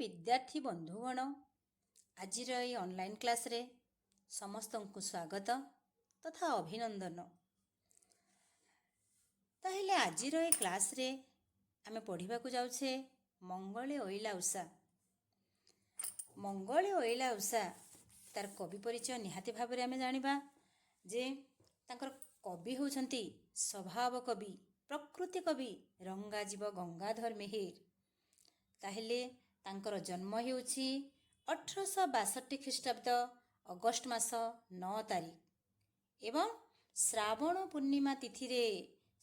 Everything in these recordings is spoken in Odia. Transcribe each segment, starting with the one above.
विद्यार्थी बंधुगण आज ऑनलाइन क्लास रे समस्त को स्वागत तथा अभिनंदन। ताहले आज क्लास रे आमे पढ़िबा को जाउछे मंगले ओइला उषा। मंगले ओइला उषा तार कवि परिचय निहाती भाव में आमे जानिबा जे तांकर कवि होउछंती स्वभाव कवि प्रकृति कवि रंगाजीव गंगाधर मेहेर। ताहले तांकर जन्म हेउछि 1862 ख्रीष्टाब्द अगस्ट मास 9 तारीख एवं श्रावण पूर्णिमा तिथि रे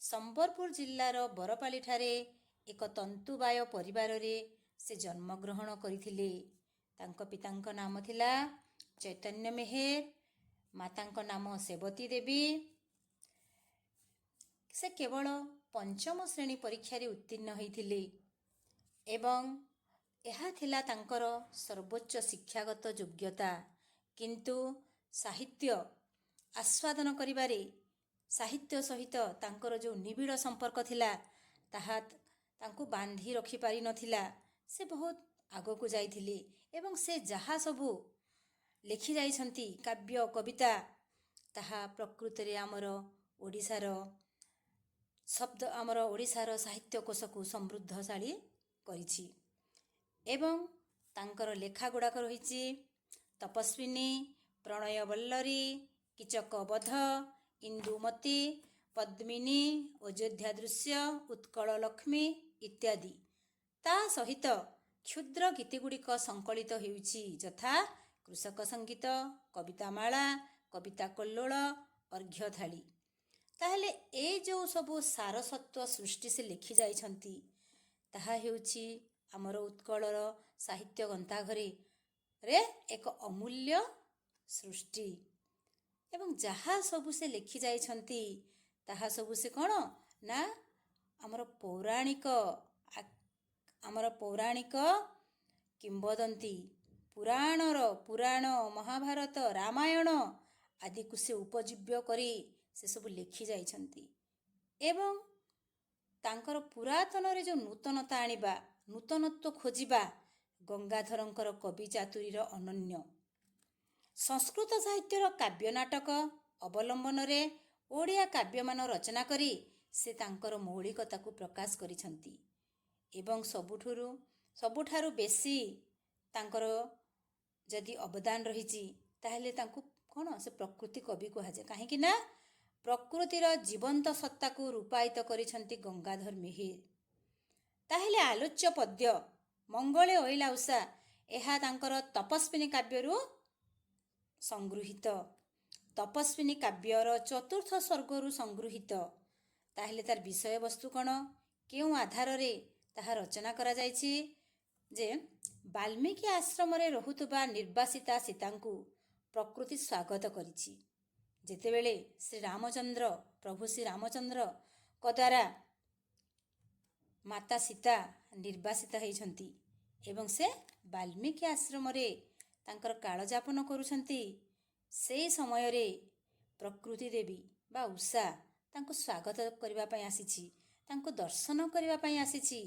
संबलपुर जिल्लार बरपाली ठारे एक तंतुबाय परिवार रे से जन्म ग्रहण करिथिले। तांको पितांक नाम थिला चैतन्य मेहेर, मातांक नाम सेवती देवी। से केवल पंचम श्रेणी परीक्षा रे उत्तीर्ण होइथिले एवं यह थिला तांकर सर्वोच्च शिक्षागत योग्यता। किंतु साहित्य आस्वादन करिबारे साहित्य सहित तांकर जो निबिड़ संपर्क थिला ताहा तांको बांधी रखि पारि नथिला। से बहुत आगो को जाइथिले एवं से जहा सबु लिखि जाइछंती काव्य कविता ताहा प्रकृति रे आमर ओडिसार शब्द आमर ओडिसार साहित्य कोश को समृद्धशाली करिछि। एवं तांकर लेखा गुड़ाक रही तपस्विनी, प्रणय बल्लरी, किचक बध, इंदुमती, पद्मिनी, अयोध्या दृश्य, उत्कल लक्ष्मी इत्यादि। ता सहित क्षुद्र गीतिगुड़िक संकलित हेउछि यथा कृषक संगीत, कवितामाला, कविता कल्लोल, अर्घ्यथाली। ताहले ए जो सबु सारसत्व सृष्टि से लिखि जाइछंती ताहा हेउछि आमर उत्कलर साहित्य ग्रंथाघरे रे एक अमूल्य सृष्टि। एवं जहा सबु से लिखि जाइछंती ताहा सबु से कौन ना आमर पौराणिक किंबदंती पुराण महाभारत रामायण आदि को से उपजीव्य करी से सब लिखि जाइछंती। एवं तांकर पुरातन रे जो नूतनता आनिबा नूतनत्व खोजिबा गंगाधरंकर कवि चातुरीर अनन्य। संस्कृत साहित्यर काव्य नाटक अवलंबन रे ओडिया काव्यमान रचना करी से तांकर मौलिकता को प्रकाश करिछंती। एवं सबुठारु बेसी तांकर जदि अवदान रहिछि ताहले तांको कोन से प्रकृति कवि कहाजे। काहेकि ना प्रकृतिर जीवंत सत्ता को रूपायित करिछंती गंगाधर मेहेर। ताहले आलोच्य पद्य मंगले ओइला उषा एहा तांकर तपस्विनी काव्यरु संगृहीत। तपस्विनी काव्यर चतुर्थ सर्गरु संगृहीत। ताहले तार विषय वस्तु कौन केउ आधार रे ताहा रचना करा जाइछि जे वाल्मीकि आश्रम रे रहुतबा निर्वासिता सीतांकु प्रकृति स्वागत करिछि। जेतेबेले श्री रामचंद्र प्रभु श्री रामचंद्र को द्वारा माता सीता निर्वासित होइछंती एवं से वाल्मीकि आश्रम रे तांकर कालजापन करुछंती। से समय रे प्रकृति देवी बा उषा तांको स्वागत करबा पई आसीछि, तांको दर्शन करबा पई आसीछि।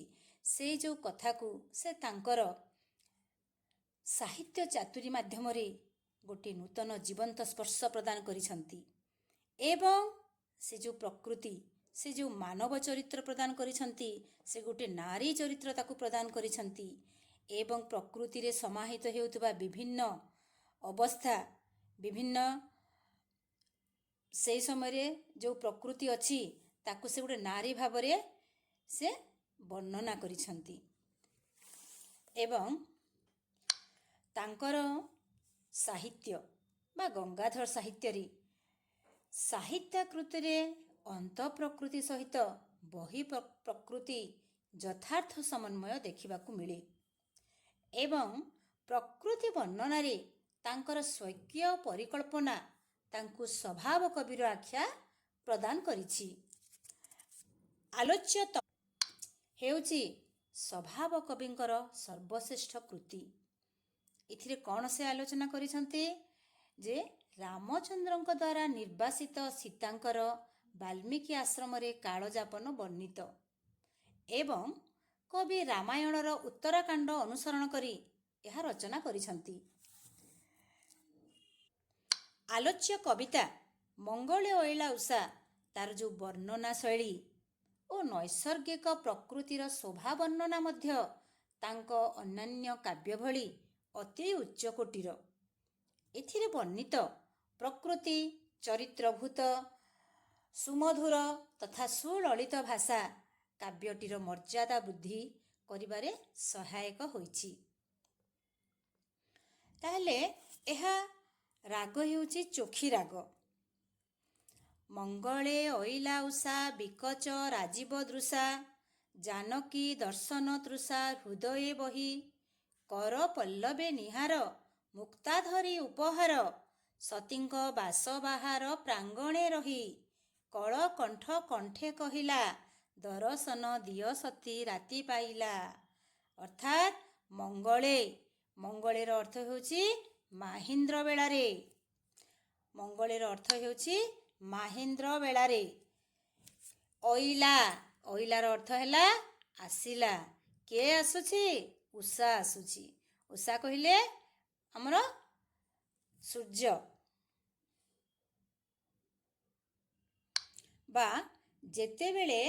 से जो कथा को से तांकर साहित्य चातुरी माध्यम रे गोटे नूतन जीवंत स्पर्श प्रदान करिछंती। एवं से जो प्रकृति से जो मानव चरित्र प्रदान करिछंती से गोटे नारी चरित्र ताकू प्रदान करिछंती। एवं प्रकृति रे समाहित हेउतबा विभिन्न अवस्था विभिन्न से समय रे जो प्रकृति अछि ताकू से गोटे नारी भाव रे से वर्णना करिछंती। एवं तांकर साहित्य बा गंगाधर साहित्य रे साहित्याकृति रे अंत प्रकृति सहित बहि प्रकृति यथार्थ समन्वय देखिबाकू मिले। एवं प्रकृति वर्णना रे तांकर स्वकीय परिकल्पना तांकू स्वभाव कविर आख्या प्रदान करिछि। आलोच्य हेउछि स्वभाव कविंकर सर्वश्रेष्ठ कृति। इथिरे कौन से आलोचना करिछंती जे रामचंद्रंक द्वारा निर्वासित सीतांकर वाल्मीकि आश्रम रे कालजापन वर्णित एवं କବି ରାମାୟଣର ଉତ୍ତରାକାଣ୍ଡ ଅନୁସରଣ କରି ଏହା ରଚନା କରିଛନ୍ତି। ଆଲୋଚ୍ୟ କବିତା ମଙ୍ଗଳେ ଅଇଲା ଉଷା ତାର ଯେଉଁ ବର୍ଣ୍ଣନା ଶୈଳୀ ଓ ନୈସର୍ଗିକ ପ୍ରକୃତିର ଶୋଭା ବର୍ଣ୍ଣନା ମଧ୍ୟ ତାଙ୍କ ଅନ୍ୟାନ୍ୟ କାବ୍ୟ ଭଳି ଅତି ଉଚ୍ଚକୋଟୀର। ଏଥିରେ ବର୍ଣ୍ଣିତ ପ୍ରକୃତି ଚରିତ୍ରଭୂତ ସୁମଧୁର ତଥା ସୁଲଳିତ ଭାଷା କାବ୍ୟଟିର ମର୍ଯ୍ୟାଦା ବୃଦ୍ଧି କରିବାରେ ସହାୟକ ହୋଇଛି। ତାହେଲେ ଏହା ରାଗ ହେଉଛି ଚୋଖୀ ରାଗ। ମଙ୍ଗଳେ ଅଇଲା ଉଷା ବିକଚ ରାଜୀବ ଦୃଶା ଜାନକୀ ଦର୍ଶନ ତୃଷା ହୃଦୟେ ବହି କର ପଲ୍ଲବେ ନିହାର ମୁକ୍ତାଧରି ଉପହାର ସତୀଙ୍କ ବାସ ବାହାର ପ୍ରାଙ୍ଗଣେ ରହି କଳ କଣ୍ଠ କଣ୍ଠେ କହିଲା ଦରଶନ ଦିଅ ସତୀ ରାତି ପାଇଲା। ଅର୍ଥାତ୍ ମଙ୍ଗଳେର ଅର୍ଥ ହେଉଛି ମାହିନ୍ଦ୍ର ବେଳାରେ। ମଙ୍ଗଳେର ଅର୍ଥ ହେଉଛି ମାହେନ୍ଦ୍ର ବେଳାରେ। ଅଇଲାର ଅର୍ଥ ହେଲା ଆସିଲା। କିଏ ଆସୁଛି? ଉଷା ଆସୁଛି। ଉଷା କହିଲେ ଆମର ସୂର୍ଯ୍ୟ ବା ଯେତେବେଳେ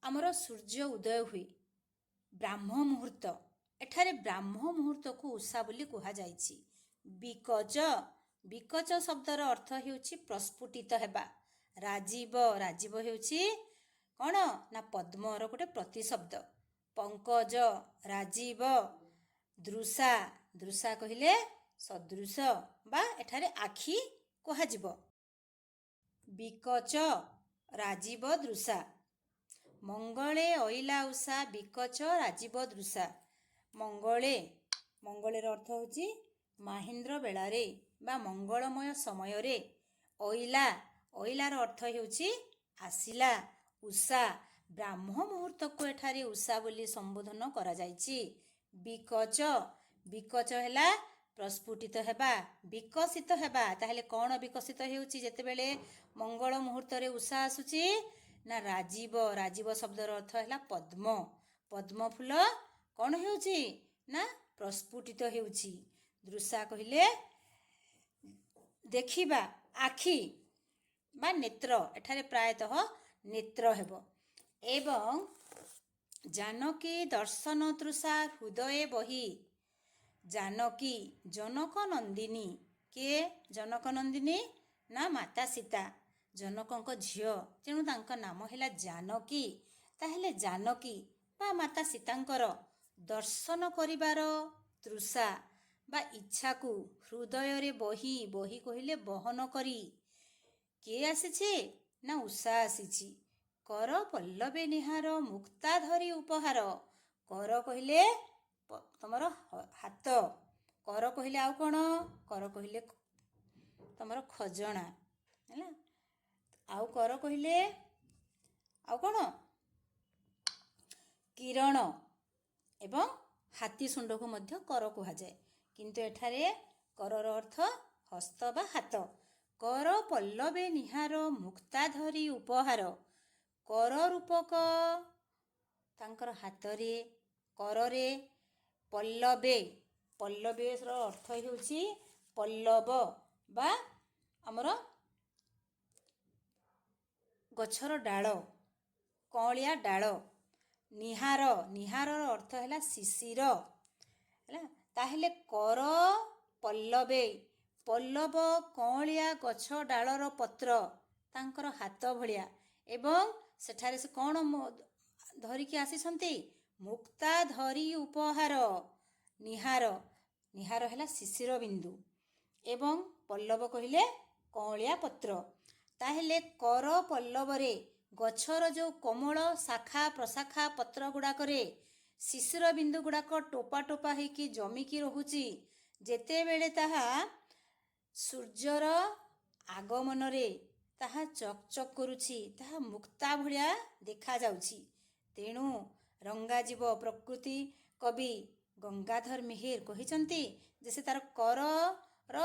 ଆମର ସୂର୍ଯ୍ୟ ଉଦୟ ହୁଏ ବ୍ରାହ୍ମ ମୁହୂର୍ତ୍ତ, ଏଠାରେ ବ୍ରାହ୍ମ ମୁହୂର୍ତ୍ତକୁ ଉଷା ବୋଲି କୁହାଯାଇଛି। ବିକଚ ଶବ୍ଦର ଅର୍ଥ ହେଉଛି ପ୍ରସ୍ଫୁଟିତ ହେବା। ରାଜୀବ ହେଉଛି କ'ଣ ନା ପଦ୍ମର ଗୋଟେ ପ୍ରତିଶବ୍ଦ। ପଙ୍କଜ ରାଜୀବ। ଦୃଶା କହିଲେ ସଦୃଶ ବା ଏଠାରେ ଆଖି କୁହାଯିବ। ବିକଚ ରାଜୀବ ଦୃଶା। ମଙ୍ଗଳେ ଅଇଲା ଉଷା ବିକଚ ରାଜୀବ ଦୃଶା। ମଙ୍ଗଳେର ଅର୍ଥ ହେଉଛି ମାହେନ୍ଦ୍ର ବେଳାରେ ବା ମଙ୍ଗଳମୟ ସମୟରେ। ଅଇଲାର ଅର୍ଥ ହେଉଛି ଆସିଲା। ଉଷା ବ୍ରାହ୍ମ ମୁହୂର୍ତ୍ତକୁ ଏଠାରେ ଉଷା ବୋଲି ସମ୍ବୋଧନ କରାଯାଇଛି। ବିକଚ ହେଲା ପ୍ରସ୍ଫୁଟିତ ହେବା, ବିକଶିତ ହେବା। ତାହେଲେ କ'ଣ ବିକଶିତ ହେଉଛି ଯେତେବେଳେ ମଙ୍ଗଳ ମୁହୂର୍ତ୍ତରେ ଉଷା ଆସୁଛି? ନା ରାଜୀବ ଶବ୍ଦର ଅର୍ଥ ହେଲା ପଦ୍ମ ଫୁଲ କ'ଣ ହେଉଛି ନା ପ୍ରସ୍ଫୁଟିତ ହେଉଛି। ଦୃଶା କହିଲେ ଦେଖିବା, ଆଖି ବା ନେତ୍ର, ଏଠାରେ ପ୍ରାୟତଃ ନେତ୍ର ହେବ। ଏବଂ ଜାନକୀ ଦର୍ଶନ ତୃଷା ହୃଦୟେ ବହି। ଜାନକୀ ଜନକ ନନ୍ଦିନୀ। କିଏ ଜନକ ନନ୍ଦିନୀ? ନା ମାତା ସୀତା, ଜନକଙ୍କ ଝିଅ, ତେଣୁ ତାଙ୍କ ନାମ ହେଲା ଜାନକୀ। ତାହେଲେ ଜାନକୀ ବା ମାତା ସୀତାଙ୍କର ଦର୍ଶନ କରିବାର ତୃଷା ବା ଇଚ୍ଛାକୁ ହୃଦୟରେ ବହି କହିଲେ ବହନ କରି କିଏ ଆସିଛି? ନା ଉଷା ଆସିଛି। କର ପଲ୍ଲବେ ନିହାର ମୁକ୍ତା ଧରି ଉପହାର। କର କହିଲେ ତମର ହାତ। କର କହିଲେ ଆଉ କ'ଣ? କର କହିଲେ ତମର ଖଜଣା ହେଲା। ଆଉ କର କହିଲେ ଆଉ କ'ଣ? କିରଣ ଏବଂ ହାତୀ ଶୁଣ୍ଡକୁ ମଧ୍ୟ କର କୁହାଯାଏ। କିନ୍ତୁ ଏଠାରେ କରର ଅର୍ଥ ହସ୍ତ ବା ହାତ। କର ପଲ୍ଲବେ ନିହାର ମୁକ୍ତା ଧରି ଉପହାର। କର ରୂପକ ତାଙ୍କର ହାତରେ, କରରେ। ପଲ୍ଲବେର ଅର୍ଥ ହେଉଛି ପଲ୍ଲବ ବା ଆମର ଗଛର ଡାଳ, କଅଁଳିଆ ଡାଳ। ନିହାରର ଅର୍ଥ ହେଲା ଶିଶିର ହେଲା। ତାହେଲେ କର ପଲ୍ଲବ କଅଁଳିଆ ଗଛ ଡାଳର ପତ୍ର ତାଙ୍କର ହାତ ଭଳିଆ। ଏବଂ ସେଠାରେ ସେ କ'ଣ ଧରିକି ଆସିଛନ୍ତି? ମୁକ୍ତା ଧରି ଉପହାର। ନିହାର ହେଲା ଶିଶିର ବିନ୍ଦୁ ଏବଂ ପଲ୍ଲବ କହିଲେ କଅଁଳିଆ ପତ୍ର। ତାହେଲେ କର ପଲ୍ଲବରେ ଗଛର ଯେଉଁ କୋମଳ ଶାଖା ପ୍ରଶାଖା ପତ୍ର ଗୁଡ଼ାକରେ ଶିଶିର ବିନ୍ଦୁ ଗୁଡ଼ାକ ଟୋପା ଟୋପା ହେଇକି ଜମିକି ରହୁଛି। ଯେତେବେଳେ ତାହା ସୂର୍ଯ୍ୟର ଆଗମନରେ ତାହା ଚକ୍ କରୁଛି, ତାହା ମୁକ୍ତା ଭଳିଆ ଦେଖାଯାଉଛି। ତେଣୁ ରଙ୍ଗାଜୀବ ପ୍ରକୃତି କବି ଗଙ୍ଗାଧର ମେହେର କହିଛନ୍ତି ଯେ ସେ ତାର କରର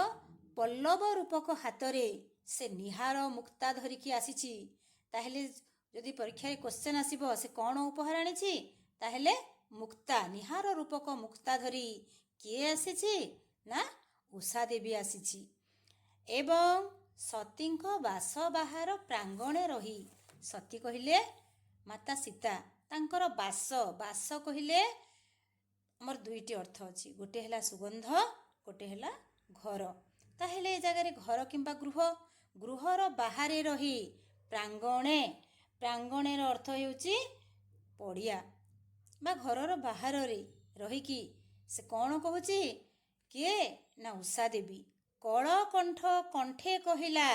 ପଲ୍ଲବ ରୂପକ ହାତରେ ସେ ନିହାର ମୁକ୍ତା ଧରିକି ଆସିଛି। ତାହେଲେ ଯଦି ପରୀକ୍ଷାରେ କ୍ୱେଶ୍ଚନ୍ ଆସିବ ସେ କ'ଣ ଉପହାର ଆଣିଛି? ତାହେଲେ ମୁକ୍ତା, ନିହାର ରୂପକ ମୁକ୍ତା ଧରି କିଏ ଆସିଛି? ନା ଉଷା ଦେବୀ ଆସିଛି। ଏବଂ ସତୀଙ୍କ ବାସ ବାହାର ପ୍ରାଙ୍ଗଣେ ରହି, ସତୀ କହିଲେ ମାତା ସୀତା, ତାଙ୍କର ବାସ କହିଲେ ଆମର ଦୁଇଟି ଅର୍ଥ ଅଛି, ଗୋଟେ ହେଲା ସୁଗନ୍ଧ, ଗୋଟେ ହେଲା ଘର। ତାହେଲେ ଏ ଜାଗାରେ ଘର କିମ୍ବା ଗୃହର ବାହାରେ ରହି, ପ୍ରାଙ୍ଗଣେର ଅର୍ଥ ହେଉଛି ପଡ଼ିଆ ବା ଘରର ବାହାରରେ ରହିକି ସେ କ'ଣ କହୁଛି? କିଏ? ନା ଉଷା ଦେବୀ। କଳକଣ୍ଠ କଣ୍ଠେ କହିଲା,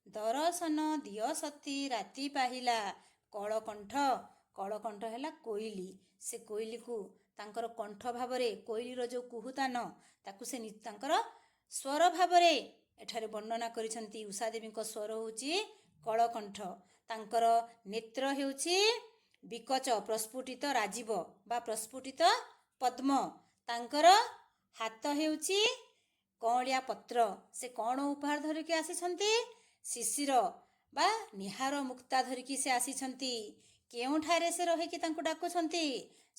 ଦରଶନ ଦିଅ ସତୀ ରାତି ପାହିଲା। କଳକଣ୍ଠ ହେଲା କୋଇଲି। ସେ କୋଇଲିକୁ ତାଙ୍କର କଣ୍ଠ ଭାବରେ, କୋଇଲିର ଯେଉଁ କୁହୁତାନ, ତାକୁ ସେ ତାଙ୍କର ସ୍ୱର ଭାବରେ ଏଠାରେ ବର୍ଣ୍ଣନା କରିଛନ୍ତି। ଉଷା ଦେବୀଙ୍କ ସ୍ୱର ହେଉଛି କଳକଣ୍ଠ, ତାଙ୍କର ନେତ୍ର ହେଉଛି ବିକଚ, ପ୍ରସ୍ଫୁଟିତ ରାଜୀବ ବା ପ୍ରସ୍ଫୁଟିତ ପଦ୍ମ, ତାଙ୍କର ହାତ ହେଉଛି କଅଁଳିଆ ପତ୍ର। ସେ କ'ଣ ଉପହାର ଧରିକି ଆସିଛନ୍ତି? ଶିଶିର ବା ନିହାର ମୁକ୍ତା ଧରିକି ସେ ଆସିଛନ୍ତି। କେଉଁଠାରେ ସେ ରହିକି ତାଙ୍କୁ ଡାକୁଛନ୍ତି?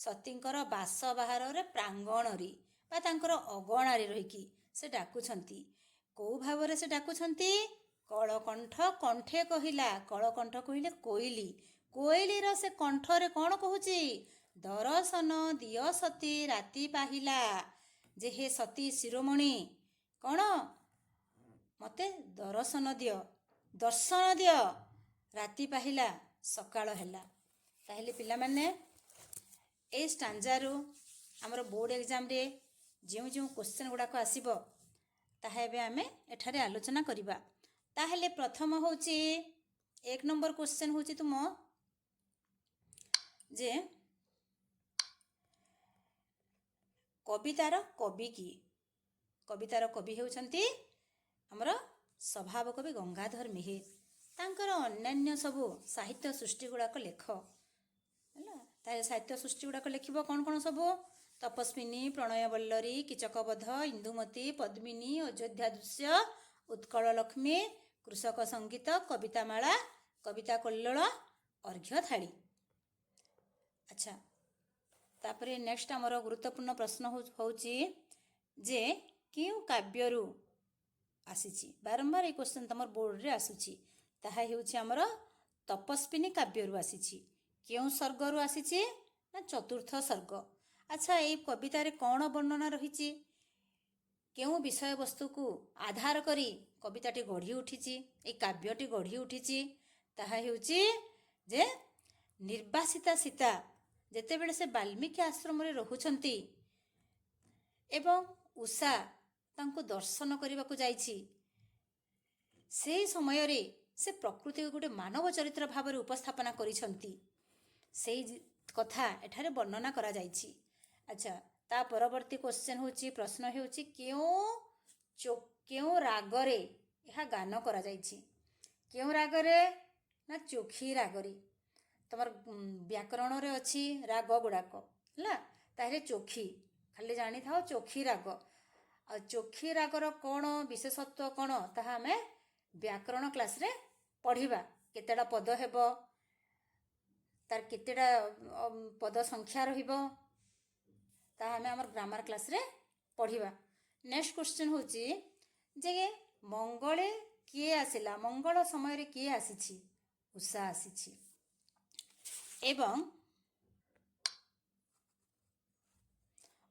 ସତୀଙ୍କର ବାସ ବାହାରରେ ପ୍ରାଙ୍ଗଣରେ ବା ତାଙ୍କର ଅଗଣାରେ ରହିକି ସେ ଡାକୁଛନ୍ତି। କୋଉ ଭାବରେ ସେ ଡାକୁଛନ୍ତି? କଳକଣ୍ଠ କଣ୍ଠେ କହିଲା। କଳକଣ୍ଠ କହିଲେ କୋଇଲି। କୋଇଲିର ସେ କଣ୍ଠରେ କ'ଣ କହୁଛି? ଦରଶନ ଦିଅ ସତୀ ରାତି ପାହିଲା। ଯେ ହେ ସତୀ ଶିରୋମଣି, କ'ଣ ମୋତେ ଦର୍ଶନ ଦିଅ, ରାତି ପାହିଲା, ସକାଳ ହେଲା। ତାହେଲେ ପିଲାମାନେ, ଏଇ ଷ୍ଟାଞ୍ଜାରୁ ଆମର ବୋର୍ଡ଼ ଏକ୍ଜାମରେ ଯେଉଁ କ୍ୱେଶ୍ଚନ୍ ଗୁଡ଼ାକ ଆସିବ ତାହା ଏବେ ଆମେ ଏଠାରେ ଆଲୋଚନା କରିବା। ତାହେଲେ ପ୍ରଥମ ହେଉଛି 1 ନମ୍ବର କ୍ୱେଶ୍ଚନ୍ ହେଉଛି ତୁମ ଯେ କବିତାର କବି କିଏ? କବିତାର କବି ହେଉଛନ୍ତି ଆମର ସ୍ୱଭାବ କବି ଗଙ୍ଗାଧର ମେହେର। ତାଙ୍କର ଅନ୍ୟାନ୍ୟ ସବୁ ସାହିତ୍ୟ ସୃଷ୍ଟି ଗୁଡ଼ାକ ଲେଖ ହେଲା। ତାହେଲେ ସାହିତ୍ୟ ସୃଷ୍ଟି ଗୁଡ଼ାକ ଲେଖିବ କ'ଣ ସବୁ? ତପସ୍ୱିନୀ, ପ୍ରଣୟବଲ୍ଲରୀ, କୀଚକବଧ, ଇନ୍ଦୁମତୀ, ପଦ୍ମିନୀ, ଅଯୋଧ୍ୟା ଦୃଶ୍ୟ, ଉତ୍କଳ ଲକ୍ଷ୍ମୀ, କୃଷକ ସଙ୍ଗୀତ, କବିତାମାଳା, କବିତା କଲ୍ଲୋଳ, ଅର୍ଘ୍ୟଥାଳି। ଆଚ୍ଛା, ତାପରେ ନେକ୍ସଟ ଆମର ଗୁରୁତ୍ୱପୂର୍ଣ୍ଣ ପ୍ରଶ୍ନ ହେଉଛି ଯେ କେଉଁ କାବ୍ୟରୁ ଆସିଛି? ବାରମ୍ବାର এই କ୍ୱେଶ୍ଚନ୍ ତମର ବୋର୍ଡ଼ରେ ଆସୁଛି। ତାହା ହେଉଛି ଆମର ତପସ୍ୱିନୀ କାବ୍ୟରୁ ଆସିଛି। କେଉଁ ସର୍ଗରୁ ଆସିଛି? ନା ଚତୁର୍ଥ ସର୍ଗ। ଆଚ୍ଛା, ଏଇ କବିତାରେ କ'ଣ ବର୍ଣ୍ଣନା ରହିଛି? କେଉଁ ବିଷୟବସ୍ତୁକୁ ଆଧାର କରି କବିତାଟି ଗଢ଼ି ଉଠିଛି, এই କାବ୍ୟଟି ଗଢ଼ି ଉଠିଛି? ତାହା ହେଉଛି ଯେ ନିର୍ବାସିତା ସୀତା ଯେତେବେଳେ ସେ ବାଲ୍ମୀକି ଆଶ୍ରମରେ ରହୁଛନ୍ତି ଏବଂ ଉଷା ତାଙ୍କୁ ଦର୍ଶନ କରିବାକୁ ଯାଇଛି, ସେହି ସମୟରେ ସେ ପ୍ରକୃତିକୁ ଗୋଟେ ମାନବ ଚରିତ୍ର ଭାବରେ ଉପସ୍ଥାପନା କରିଛନ୍ତି। ସେଇ କଥା ଏଠାରେ ବର୍ଣ୍ଣନା କରାଯାଇଛି। ଆଚ୍ଛା, ତା ପରବର୍ତ୍ତୀ କ୍ୱେଶ୍ଚନ୍ ହେଉଛି, ପ୍ରଶ୍ନ ହେଉଛି କେଉଁ ରାଗରେ ଏହା ଗାନ କରାଯାଇଛି? କେଉଁ ରାଗରେ? ନା ଚୋଖୀ ରାଗରେ। ତମର ବ୍ୟାକରଣରେ ଅଛି ରାଗ ଗୁଡ଼ାକ ହେଲା। ତାହେଲେ ଚୋଖୀ, ଖାଲି ଜାଣିଥାଅ ଚୋଖୀ ରାଗ। ଆଉ ଚୋଖୀ ରାଗର କ'ଣ ବିଶେଷତ୍ୱ କ'ଣ ତାହା ଆମେ ବ୍ୟାକରଣ କ୍ଲାସରେ ପଢ଼ିବା। କେତେଟା ପଦ ହେବ, ତାର କେତେଟା ପଦ ସଂଖ୍ୟା ରହିବ, ତାହା ଆମେ ଆମର ଗ୍ରାମାର କ୍ଲାସରେ ପଢ଼ିବା। ନେକ୍ସଟ କ୍ୱେଶ୍ଚନ୍ ହେଉଛି ଯେ ମଙ୍ଗଳେ କିଏ ଆସିଲା? ମଙ୍ଗଳ ସମୟରେ କିଏ ଆସିଛି? ଉଷା ଆସିଛି। ଏବଂ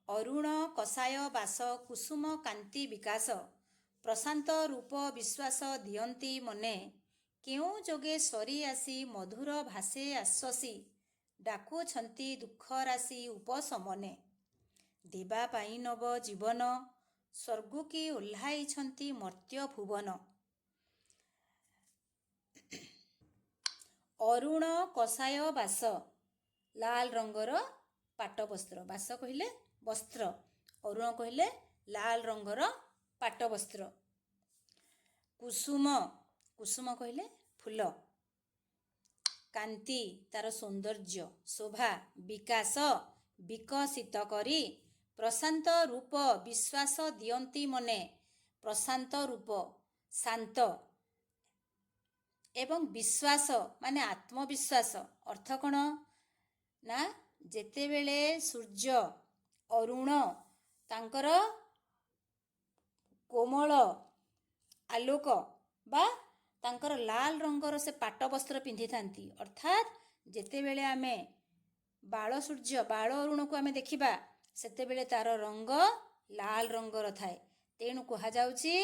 ଅରୁଣ କଷାୟ ବାସ, କୁସୁମ କାନ୍ତି ବିକାଶ, ପ୍ରଶାନ୍ତ ରୂପ ବିଶ୍ୱାସ ଦିଅନ୍ତି ମନେ, କେଉଁ ଯୋଗେ ସରି ଆସି ମଧୁର ଭାଷେ ଆଶ୍ୱାସୀ, ଡାକୁଛନ୍ତି ଦୁଃଖ ରାଶି ଉପଶମନେ, ଦେବା ପାଇଁ ନବ ଜୀବନ, ସ୍ୱର୍ଗୁ କି ଓହ୍ଲାଇଛନ୍ତି ମର୍ତ୍ତ୍ୟ ଭୁବନ। ଅରୁଣ କଷାୟ ବାସ, ଲାଲ ରଙ୍ଗର ପାଟ ବସ୍ତ୍ର। ବାସ କହିଲେ ବସ୍ତ୍ର, ଅରୁଣ କହିଲେ ଲାଲ ରଙ୍ଗର ପାଟ ବସ୍ତ୍ର। କୁସୁମ କହିଲେ ଫୁଲ। କାନ୍ତି ତାର ସୌନ୍ଦର୍ଯ୍ୟ, ଶୋଭା। ବିକାଶ ବିକଶିତ କରି। ପ୍ରଶାନ୍ତ ରୂପ ବିଶ୍ୱାସ ଦିଅନ୍ତି ମନେ, ପ୍ରଶାନ୍ତ ରୂପ ଶାନ୍ତ, ଏବଂ ବିଶ୍ୱାସ ମାନେ ଆତ୍ମବିଶ୍ୱାସ। ଅର୍ଥ କ'ଣ? ନା ଯେତେବେଳେ ସୂର୍ଯ୍ୟ ଅରୁଣ ତାଙ୍କର କୋମଳ ଆଲୋକ ବା ତାଙ୍କର ଲାଲ ରଙ୍ଗର ସେ ପାଟ ବସ୍ତ୍ର ପିନ୍ଧିଥାନ୍ତି, ଅର୍ଥାତ୍ ଯେତେବେଳେ ଆମେ ବାଳ ଅରୁଣକୁ ଆମେ ଦେଖିବା ସେତେବେଳେ ତାର ରଙ୍ଗ ଲାଲ ରଙ୍ଗର ଥାଏ। ତେଣୁ କୁହାଯାଉଛି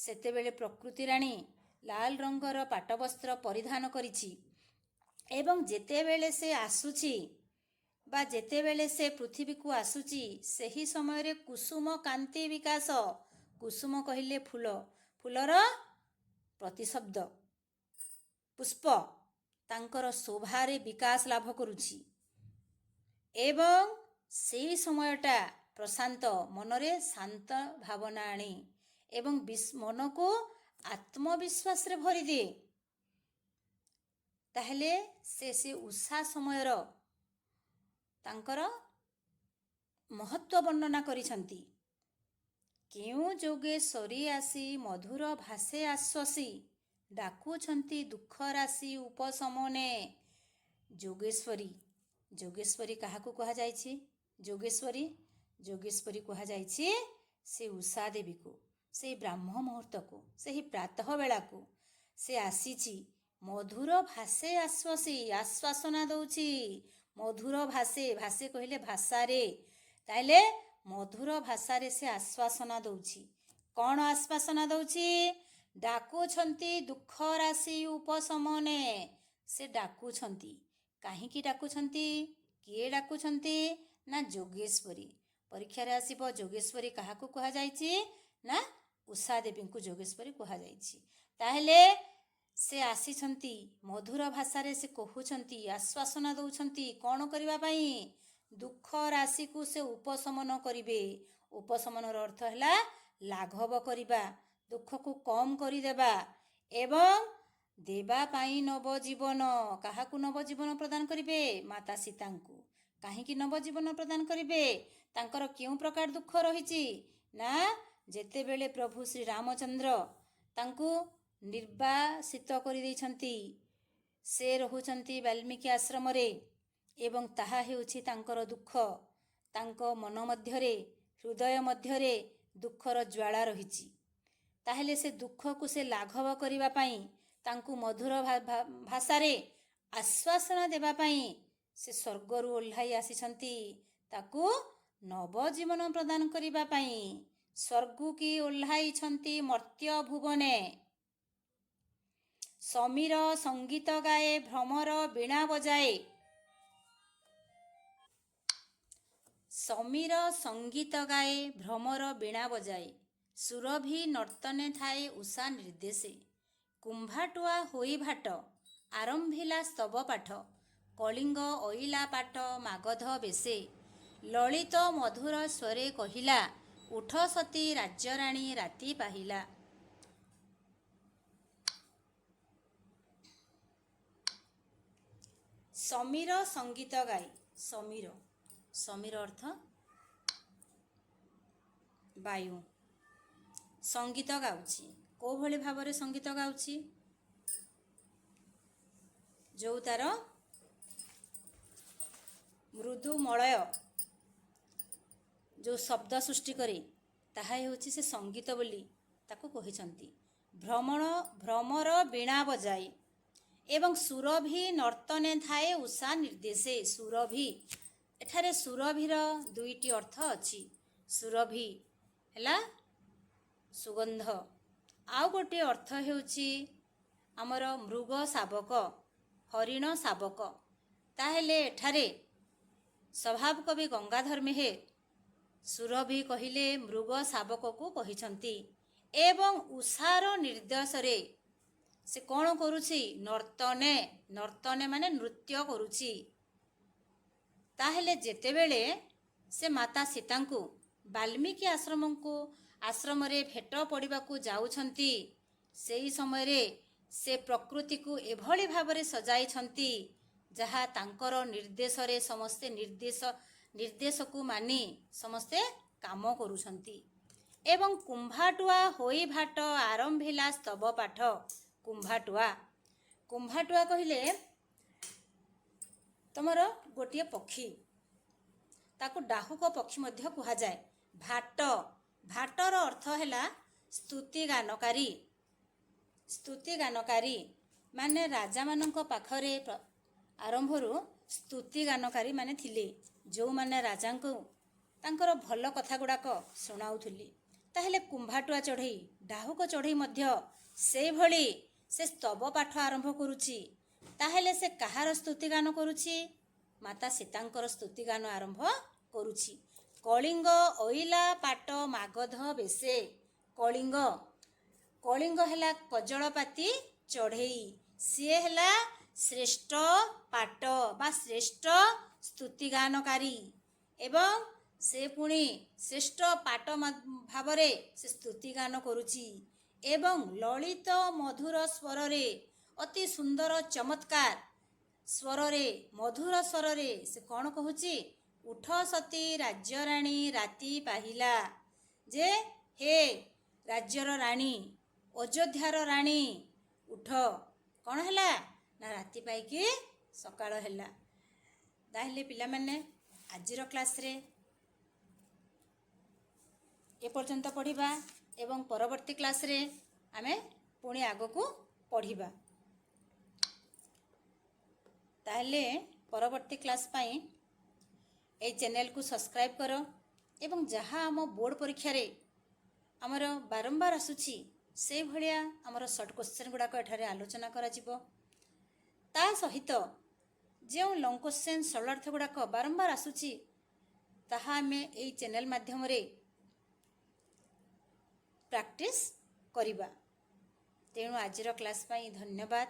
ସେତେବେଳେ ପ୍ରକୃତି ରାଣୀ ଲାଲ ରଙ୍ଗର ପାଟ ବସ୍ତ୍ର ପରିଧାନ କରିଛି ଏବଂ ଯେତେବେଳେ ସେ ଆସୁଛି ବା ଯେତେବେଳେ ସେ ପୃଥିବୀକୁ ଆସୁଛି ସେହି ସମୟରେ କୁସୁମ କାନ୍ତି ବିକାଶ, କୁସୁମ କହିଲେ ଫୁଲ, ଫୁଲର ପ୍ରତିଶବ୍ଦ, ପୁଷ୍ପ ତାଙ୍କର ଶୋଭାରେ ବିକାଶ ଲାଭ କରୁଛି ଏବଂ ସେହି ସମୟଟା ପ୍ରଶାନ୍ତ ମନରେ ଶାନ୍ତ ଭାବନା ଆଣେ ଏବଂ ମନକୁ ଆତ୍ମବିଶ୍ୱାସରେ ଭରିଦିଏ। ତାହେଲେ ସେ ଉଷା ସମୟର ତାଙ୍କର ମହତ୍ଵ ବର୍ଣ୍ଣନା କରିଛନ୍ତି। କେଉଁ ଯୋଗେଶ୍ୱରୀ ଆସି ମଧୁର ଭାଷେ ଆଶ୍ୱାସୀ, ଡାକୁଛନ୍ତି ଦୁଃଖ ରାଶି ଉପଶମନେ। ଯୋଗେଶ୍ୱରୀ, ଯୋଗେଶ୍ୱରୀ କାହାକୁ କୁହାଯାଇଛି? ଯୋଗେଶ୍ୱରୀ କୁହାଯାଇଛି ସେ ଉଷା ଦେବୀକୁ, ସେଇ ବ୍ରାହ୍ମ ମୁହୂର୍ତ୍ତକୁ, ସେହି ପ୍ରାତଃ ବେଳାକୁ ସେ ଆସିଛି। ମଧୁର ଭାଷେ ଆଶ୍ୱାସୀ, ଆଶ୍ୱାସନା ଦଉଛି। ମଧୁର ଭାଷେ, ଭାଷେ କହିଲେ ଭାଷାରେ, ତାହେଲେ ମଧୁର ଭାଷାରେ ସେ ଆଶ୍ୱାସନା ଦଉଛି। କ'ଣ ଆଶ୍ୱାସନା ଦଉଛି? ଡାକୁଛନ୍ତି ଦୁଃଖ ରାଶି ଉପଶମନେ। ସେ ଡାକୁଛନ୍ତି, କାହିଁକି ଡାକୁଛନ୍ତି? କିଏ ଡାକୁଛନ୍ତି? ନା ଯୋଗେଶ୍ୱରୀ। ପରୀକ୍ଷାରେ ଆସିବ ଯୋଗେଶ୍ୱରୀ କାହାକୁ କୁହାଯାଇଛି? ନା ଉଷା ଦେବୀଙ୍କୁ ଯୋଗେଶ୍ୱରୀ କୁହାଯାଇଛି। ତାହେଲେ ସେ ଆସିଛନ୍ତି, ମଧୁର ଭାଷାରେ ସେ କହୁଛନ୍ତି, ଆଶ୍ୱାସନା ଦେଉଛନ୍ତି। କ'ଣ କରିବା ପାଇଁ? ଦୁଃଖ ରାଶିକୁ ସେ ଉପଶମନ କରିବେ। ଉପଶମନର ଅର୍ଥ ହେଲା ଲାଘବ କରିବା, ଦୁଃଖକୁ କମ୍ କରିଦେବା ଏବଂ ଦେବା ପାଇଁ ନବଜୀବନ। କାହାକୁ ନବଜୀବନ ପ୍ରଦାନ କରିବେ? ମାତା ସୀତାଙ୍କୁ। କାହିଁକି ନବଜୀବନ ପ୍ରଦାନ କରିବେ? ତାଙ୍କର କେଉଁ ପ୍ରକାର ଦୁଃଖ ରହିଛି? ନା ଯେତେବେଳେ ପ୍ରଭୁ ଶ୍ରୀରାମଚନ୍ଦ୍ର ତାଙ୍କୁ ନିର୍ବାସିତ କରିଦେଇଛନ୍ତି, ସେ ରହୁଛନ୍ତି ବାଲ୍ମୀକି ଆଶ୍ରମରେ ଏବଂ ତାହା ହେଉଛି ତାଙ୍କର ଦୁଃଖ। ତାଙ୍କ ମନ ମଧ୍ୟରେ, ହୃଦୟ ମଧ୍ୟରେ ଦୁଃଖର ଜ୍ୱାଳା ରହିଛି। ତାହେଲେ ସେ ଦୁଃଖକୁ ସେ ଲାଘବ କରିବା ପାଇଁ, ତାଙ୍କୁ ମଧୁର ଭାଷାରେ ଆଶ୍ୱାସନା ଦେବା ପାଇଁ ସେ ସ୍ୱର୍ଗରୁ ଓହ୍ଲାଇ ଆସିଛନ୍ତି, ତାକୁ ନବଜୀବନ ପ୍ରଦାନ କରିବା ପାଇଁ। ସ୍ୱର୍ଗକୁ କି ଓହ୍ଲାଇଛନ୍ତି ମର୍ତ୍ତ୍ୟ ଭୁବନେ। ସମୀର ସଙ୍ଗୀତ ଗାଏ ଭ୍ରମର ବୀଣା ବଜାଏ। ସମୀର ସଙ୍ଗୀତ ଗାଏ ଭ୍ରମର ବୀଣା ବଜାଏ। ସୁରଭି ନର୍ତ୍ତନେ ଥାଏ ଉଷା ନିର୍ଦ୍ଦେଶେ। କୁମ୍ଭାଟୁଆ ହୋଇ ଭାଟ ଆରମ୍ଭିଲା ସ୍ତବ ପାଠ। କଳିଙ୍ଗ ଅଇଲା ପାଟ ମାଗଧ ବେଶେ। ଲଳିତ ମଧୁର ସ୍ୱରେ କହିଲା, ଉଠ ସତୀ ରାଜ୍ୟରାଣୀ ରାତି ପାହିଲା। ସମୀର ସଙ୍ଗୀତ ଗାଏ। ସମୀର, ସମୀର ଅର୍ଥ ବାୟୁ। ସଙ୍ଗୀତ ଗାଉଛି, କୋଉ ଭଳି ଭାବରେ ସଙ୍ଗୀତ ଗାଉଛି? ଯୋଉ ତାର ମୃଦୁ ମଳୟ ଯୋଉ ଶବ୍ଦ ସୃଷ୍ଟି କରେ ତାହା ହେଉଛି ସେ ସଙ୍ଗୀତ ବୋଲି ତାକୁ କହିଛନ୍ତି। ଭ୍ରମର ବୀଣା ବଜାଏ ଏବଂ ସୁରଭି ନର୍ତ୍ତନେ ଥାଏ ଉଷା ନିର୍ଦ୍ଦେଶେ। ସୁରଭି, ଏଠାରେ ସୁରଭିର ଦୁଇଟି ଅର୍ଥ ଅଛି। ସୁରଭି ହେଲା ସୁଗନ୍ଧ, ଆଉ ଗୋଟିଏ ଅର୍ଥ ହେଉଛି ଆମର ମୃଗ ଶାବକ, ହରିଣ ଶାବକ। ତାହେଲେ ଏଠାରେ ସ୍ୱଭାବ କବି ଗଙ୍ଗାଧର ମେହେର ସୁରଭି କହିଲେ ମୃଗ ଶାବକକୁ କହିଛନ୍ତି ଏବଂ ଉଷାର ନିର୍ଦ୍ଦେଶରେ ସେ କ'ଣ କରୁଛି? ନର୍ତ୍ତନେ, ନର୍ତ୍ତନେ ମାନେ ନୃତ୍ୟ କରୁଛି। ତାହେଲେ ଯେତେବେଳେ ସେ ମାତା ସୀତାଙ୍କୁ ବାଲ୍ମୀକି ଆଶ୍ରମରେ ଭେଟ ପଡ଼ିବାକୁ ଯାଉଛନ୍ତି, ସେହି ସମୟରେ ସେ ପ୍ରକୃତିକୁ ଏଭଳି ଭାବରେ ସଜାଇଛନ୍ତି ଯାହା ତାଙ୍କର ନିର୍ଦ୍ଦେଶରେ ସମସ୍ତେ ନିର୍ଦ୍ଦେଶକୁ ମାନି ସମସ୍ତେ କାମ କରୁଛନ୍ତି। ଏବଂ କୁମ୍ଭାଟୁଆ ହୋଇ ଭାଟ ଆରମ୍ଭିଲା ସ୍ତବ ପାଠ। କୁମ୍ଭାଟୁଆ, କୁମ୍ଭାଟୁଆ କହିଲେ ତମର ଗୋଟିଏ ପକ୍ଷୀ, ତାକୁ ଡାହୁକ ପକ୍ଷୀ ମଧ୍ୟ କୁହାଯାଏ। ଭାଟ, ଭାଟର ଅର୍ଥ ହେଲା ସ୍ତୁତି ଗାନକାରୀ। ସ୍ତୁତି ଗାନକାରୀ ମାନେ ରାଜାମାନଙ୍କ ପାଖରେ ଆରମ୍ଭରୁ ସ୍ତୁତି ଗାନକାରୀ ମାନେ ଥିଲେ, ଯେଉଁମାନେ ରାଜାଙ୍କୁ ତାଙ୍କର ଭଲ କଥା ଗୁଡ଼ାକ ଶୁଣାଉଥିଲେ। ତାହେଲେ କୁମ୍ଭାଟୁଆ ଚଢ଼େଇ, ଡାହୁକ ଚଢ଼େଇ ମଧ୍ୟ ସେଇଭଳି ସେ ସ୍ତବ ପାଠ ଆରମ୍ଭ କରୁଛି। ତାହେଲେ ସେ କାହାର ସ୍ତୁତିଗାନ କରୁଛି? ମାତା ସୀତାଙ୍କର ସ୍ତୁତିଗାନ ଆରମ୍ଭ କରୁଛି। କଳିଙ୍ଗ ଅଇଲା ପାଟ ମାଗଧ ବେଶେ। କଳିଙ୍ଗ, କଳିଙ୍ଗ ହେଲା କଜଳପାତି ଚଢ଼େଇ। ସିଏ ହେଲା ଶ୍ରେଷ୍ଠ ପାଟ ବା ଶ୍ରେଷ୍ଠ ସ୍ତୁତିଗାନକାରୀ ଏବଂ ସେ ପୁଣି ଶ୍ରେଷ୍ଠ ପାଟ ଭାବରେ ସେ ସ୍ତୁତିଗାନ କରୁଛି ଏବଂ ଲଳିତ ମଧୁର ସ୍ୱରରେ, ଅତି ସୁନ୍ଦର ଚମତ୍କାର ସ୍ୱରରେ, ମଧୁର ସ୍ୱରରେ ସେ କ'ଣ କହୁଛି? ଉଠ ସତୀ ରାଜ୍ୟରାଣୀ ରାତି ପାହିଲା। ଯେ ହେ ରାଜ୍ୟର ରାଣୀ, ଅଯୋଧ୍ୟାର ରାଣୀ, ଉଠ। କ'ଣ ହେଲା ନା ରାତି ପାଇକି ସକାଳ ହେଲା। ତାହେଲେ ପିଲାମାନେ ଆଜିର କ୍ଲାସ୍ରେ ଏପର୍ଯ୍ୟନ୍ତ ପଢ଼ିବା ଏବଂ ପରବର୍ତ୍ତୀ କ୍ଲାସ୍ରେ ଆମେ ପୁଣି ଆଗକୁ ପଢ଼ିବା। ତାହେଲେ ପରବର୍ତ୍ତୀ କ୍ଲାସ୍ ପାଇଁ এই ଚ୍ୟାନେଲକୁ ସବସ୍କ୍ରାଇବ୍ କର ଏବଂ ଯାହା ଆମ ବୋର୍ଡ଼ ପରୀକ୍ଷାରେ ଆମର ବାରମ୍ବାର ଆସୁଛି ସେଇଭଳିଆ ଆମର ସର୍ଟ କ୍ୱେଶ୍ଚନ୍ ଗୁଡ଼ାକ ଏଠାରେ ଆଲୋଚନା କରାଯିବ। ତା ସହିତ ଯେଉଁ ଲଙ୍ଗ କ୍ୱେଶ୍ଚନ୍ ସରଳାର୍ଥ ଗୁଡ଼ାକ ବାରମ୍ବାର ଆସୁଛି ତାହା ଆମେ ଏହି ଚ୍ୟାନେଲ ମାଧ୍ୟମରେ ପ୍ରାକ୍ଟିସ୍ କରିବା। ତେଣୁ ଆଜିର କ୍ଲାସ୍ ପାଇଁ ଧନ୍ୟବାଦ।